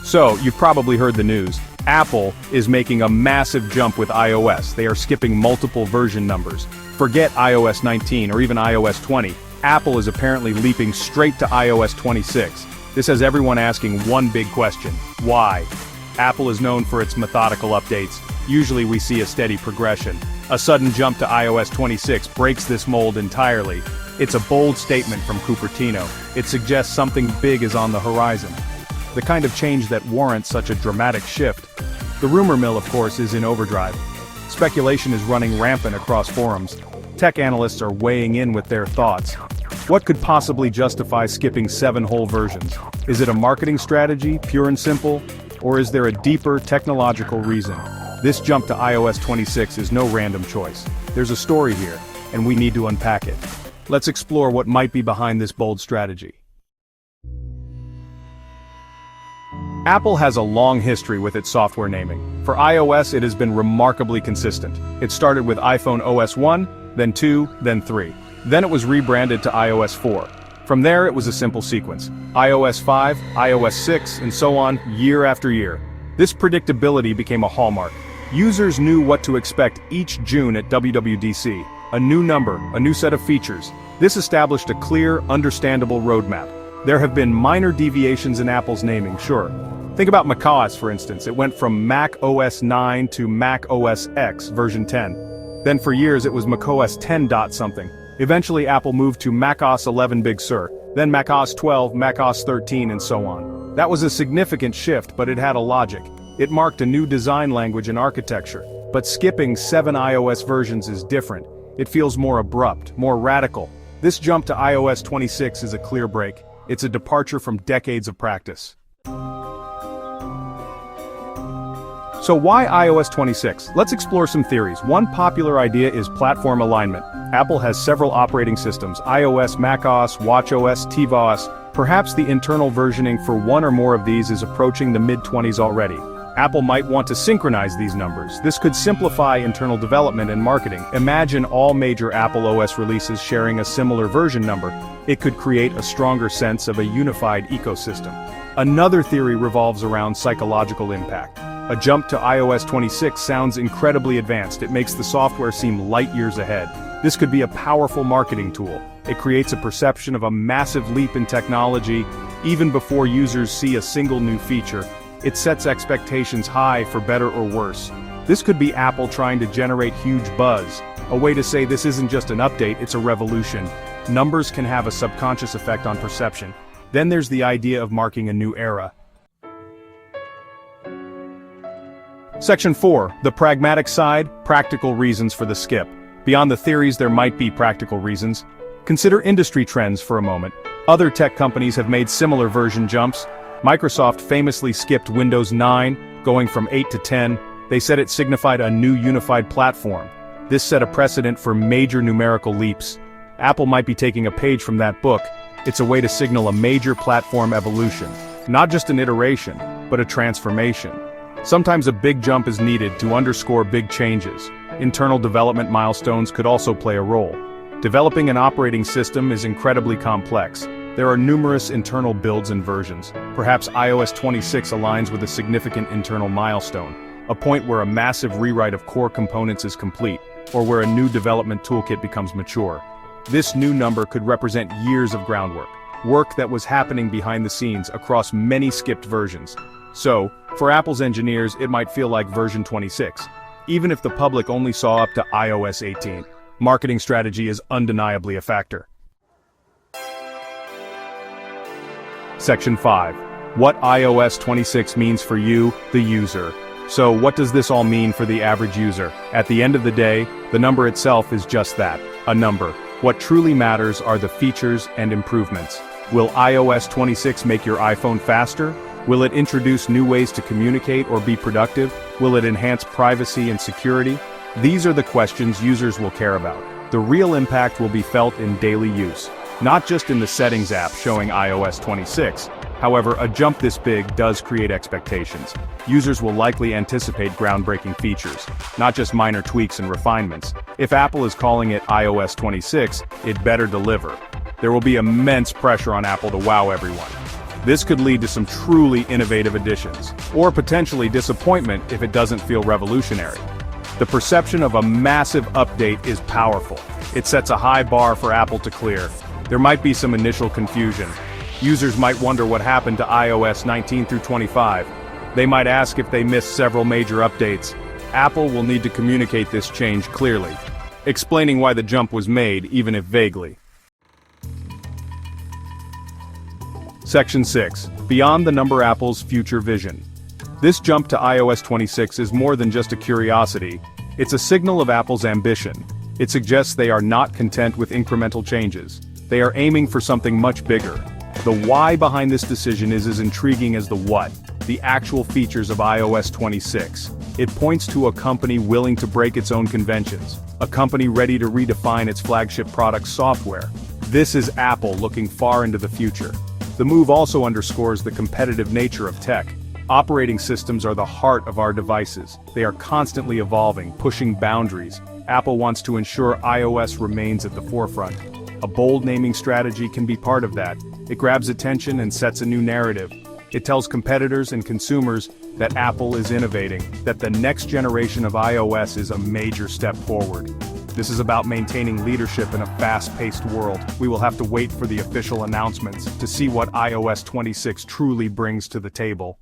So, you've probably heard the news. Apple is making a massive jump with iOS. They are skipping multiple version numbers. Forget iOS 19 or even iOS 20. Apple is apparently leaping straight to iOS 26. This has everyone asking one big question: why? Apple is known for its methodical updates. Usually we see a steady progression. A sudden jump to iOS 26 breaks this mold entirely. It's a bold statement from Cupertino. It suggests something big is on the horizon. The kind of change that warrants such a dramatic shift. The rumor mill, of course, is in overdrive. Speculation is running rampant across forums. Tech analysts are weighing in with their thoughts. What could possibly justify skipping 7 whole versions? Is it a marketing strategy, pure and simple? Or is there a deeper technological reason? This jump to iOS 26 is no random choice. There's a story here, and we need to unpack it. Let's explore what might be behind this bold strategy. Apple has a long history with its software naming. For iOS, it has been remarkably consistent. It started with iPhone OS 1, then 2, then 3. Then it was rebranded to iOS 4. From there, it was a simple sequence: iOS 5, iOS 6, and so on, year after year. This predictability became a hallmark. Users knew what to expect each June at WWDC. A new number, a new set of features. This established a clear, understandable roadmap. There have been minor deviations in Apple's naming, sure. Think about macOS, for instance. It went from macOS 9 to macOS X version 10. Then for years it was macOS 10 dot something. Eventually Apple moved to macOS 11 Big Sur, then macOS 12, macOS 13, and so on. That was a significant shift, but it had a logic. It marked a new design language and architecture. But skipping 7 iOS versions is different. It feels more abrupt, more radical. This jump to iOS 26 is a clear break. It's a departure from decades of practice. So why iOS 26? Let's explore some theories. One popular idea is platform alignment. Apple has several operating systems: iOS, macOS, watchOS, tvOS. Perhaps the internal versioning for one or more of these is approaching the mid-20s already. Apple might want to synchronize these numbers. This could simplify internal development and marketing. Imagine all major Apple OS releases sharing a similar version number. It could create a stronger sense of a unified ecosystem. Another theory revolves around psychological impact. A jump to iOS 26 sounds incredibly advanced. It makes the software seem light years ahead. This could be a powerful marketing tool. It creates a perception of a massive leap in technology, even before users see a single new feature. It sets expectations high for better or worse. This could be Apple trying to generate huge buzz, a way to say this isn't just an update, it's a revolution. Numbers can have a subconscious effect on perception. Then there's the idea of marking a new era. Section 4, the pragmatic side, practical reasons for the skip. Beyond the theories, there might be practical reasons. Consider industry trends for a moment. Other tech companies have made similar version jumps. Microsoft famously skipped Windows 9, going from 8 to 10. They said it signified a new unified platform. This set a precedent for major numerical leaps. Apple might be taking a page from that book. It's a way to signal a major platform evolution. Not just an iteration, but a transformation. Sometimes a big jump is needed to underscore big changes. Internal development milestones could also play a role. Developing an operating system is incredibly complex. There are numerous internal builds and versions. Perhaps iOS 26 aligns with a significant internal milestone, a point where a massive rewrite of core components is complete, or where a new development toolkit becomes mature. This new number could represent years of groundwork, work that was happening behind the scenes across many skipped versions. So, for Apple's engineers, it might feel like version 26. Even if the public only saw up to iOS 18, marketing strategy is undeniably a factor. Section 5. What iOS 26 means for you, the user. So what does this all mean for the average user? At the end of the day, the number itself is just that, a number. What truly matters are the features and improvements. Will iOS 26 make your iPhone faster? Will it introduce new ways to communicate or be productive? Will it enhance privacy and security? These are the questions users will care about. The real impact will be felt in daily use, not just in the Settings app showing iOS 26. However, a jump this big does create expectations. Users will likely anticipate groundbreaking features, not just minor tweaks and refinements. If Apple is calling it iOS 26, it better deliver. There will be immense pressure on Apple to wow everyone. This could lead to some truly innovative additions, or potentially disappointment if it doesn't feel revolutionary. The perception of a massive update is powerful. It sets a high bar for Apple to clear. There might be some initial confusion. Users might wonder what happened to iOS 19 through 25. They might ask if they missed several major updates. Apple will need to communicate this change clearly, explaining why the jump was made, even if vaguely. Section 6. Beyond the number Apple's future vision. This jump to iOS 26 is more than just a curiosity. It's a signal of Apple's ambition. It suggests they are not content with incremental changes. They are aiming for something much bigger. The why behind this decision is as intriguing as the what, the actual features of iOS 26. It points to a company willing to break its own conventions, a company ready to redefine its flagship product's software. This is Apple looking far into the future. The move also underscores the competitive nature of tech. Operating systems are the heart of our devices. They are constantly evolving, pushing boundaries. Apple wants to ensure iOS remains at the forefront. A bold naming strategy can be part of that. It grabs attention and sets a new narrative. It tells competitors and consumers that Apple is innovating, that the next generation of iOS is a major step forward. This is about maintaining leadership in a fast-paced world. We will have to wait for the official announcements to see what iOS 26 truly brings to the table.